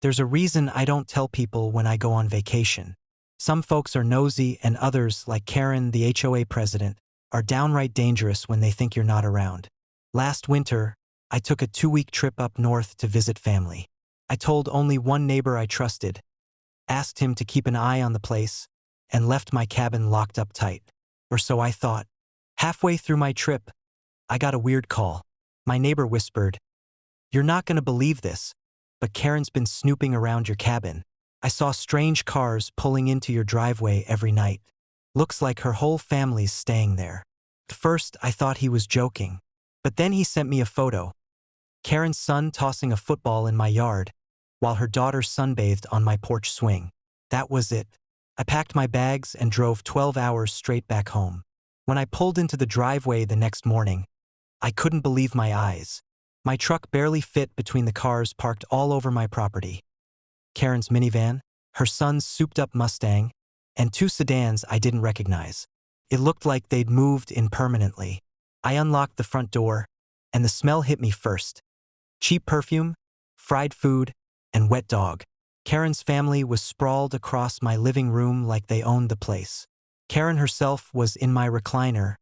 There's a reason I don't tell people when I go on vacation. Some folks are nosy and others, like Karen, the HOA president, are downright dangerous when they think you're not around. Last winter, I took a 2-week trip up north to visit family. I told only one neighbor I trusted, asked him to keep an eye on the place, and left my cabin locked up tight. Or so I thought. Halfway through my trip, I got a weird call. My neighbor whispered, "You're not going to believe this, but Karen's been snooping around your cabin. I saw strange cars pulling into your driveway every night. Looks like her whole family's staying there." At first, I thought he was joking, but then he sent me a photo. Karen's son tossing a football in my yard, while her daughter sunbathed on my porch swing. That was it. I packed my bags and drove 12 hours straight back home. When I pulled into the driveway the next morning, I couldn't believe my eyes. My truck barely fit between the cars parked all over my property. Karen's minivan, her son's souped-up Mustang, and 2 sedans I didn't recognize. It looked like they'd moved in permanently. I unlocked the front door, and the smell hit me first. Cheap perfume, fried food, and wet dog. Karen's family was sprawled across my living room like they owned the place. Karen herself was in my recliner,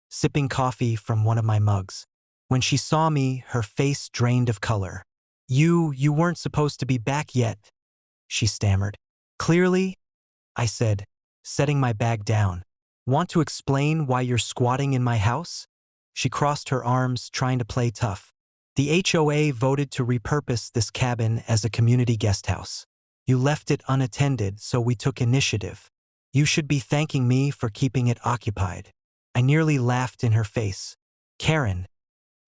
sipping coffee from one of my mugs. When she saw me, her face drained of color. You weren't supposed to be back yet," she stammered. "Clearly," I said, setting my bag down. "Want to explain why you're squatting in my house?" She crossed her arms, trying to play tough. "The HOA voted to repurpose this cabin as a community guest house. You left it unattended, so we took initiative. You should be thanking me for keeping it occupied." I nearly laughed in her face. "Karen,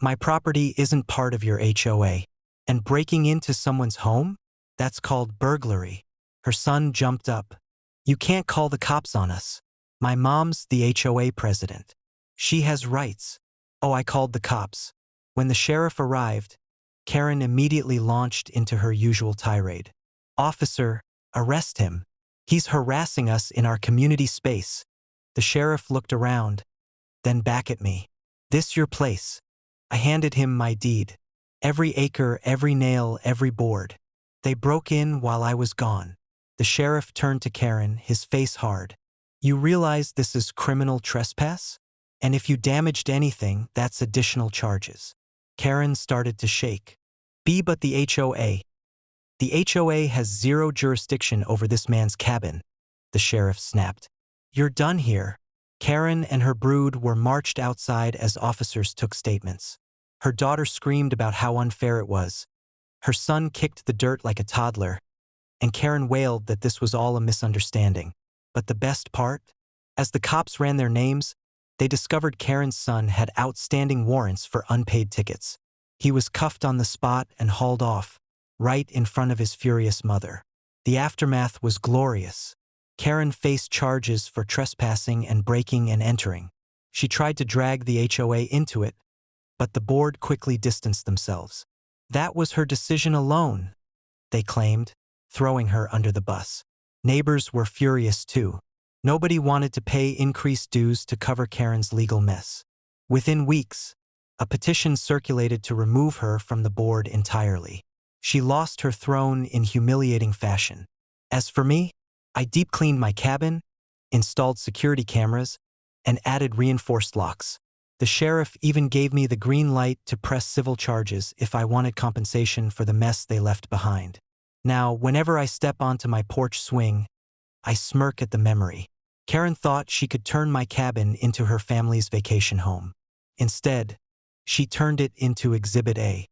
my property isn't part of your HOA, and breaking into someone's home? That's called burglary." Her son jumped up. "You can't call the cops on us. My mom's the HOA president. She has rights." Oh, I called the cops. When the sheriff arrived, Karen immediately launched into her usual tirade. "Officer, arrest him. He's harassing us in our community space." The sheriff looked around, then back at me. "This your place?" I handed him my deed. Every acre, every nail, every board. "They broke in while I was gone." The sheriff turned to Karen, his face hard. "You realize this is criminal trespass? And if you damaged anything, that's additional charges." Karen started to shake. But the HOA. The HOA has zero jurisdiction over this man's cabin," the sheriff snapped. "You're done here." Karen and her brood were marched outside as officers took statements. Her daughter screamed about how unfair it was. Her son kicked the dirt like a toddler, and Karen wailed that this was all a misunderstanding. But the best part? As the cops ran their names, they discovered Karen's son had outstanding warrants for unpaid tickets. He was cuffed on the spot and hauled off, right in front of his furious mother. The aftermath was glorious. Karen faced charges for trespassing and breaking and entering. She tried to drag the HOA into it, but the board quickly distanced themselves. That was her decision alone, they claimed, throwing her under the bus. Neighbors were furious too. Nobody wanted to pay increased dues to cover Karen's legal mess. Within weeks, a petition circulated to remove her from the board entirely. She lost her throne in humiliating fashion. As for me, I deep-cleaned my cabin, installed security cameras, and added reinforced locks. The sheriff even gave me the green light to press civil charges if I wanted compensation for the mess they left behind. Now, whenever I step onto my porch swing, I smirk at the memory. Karen thought she could turn my cabin into her family's vacation home. Instead, she turned it into Exhibit A.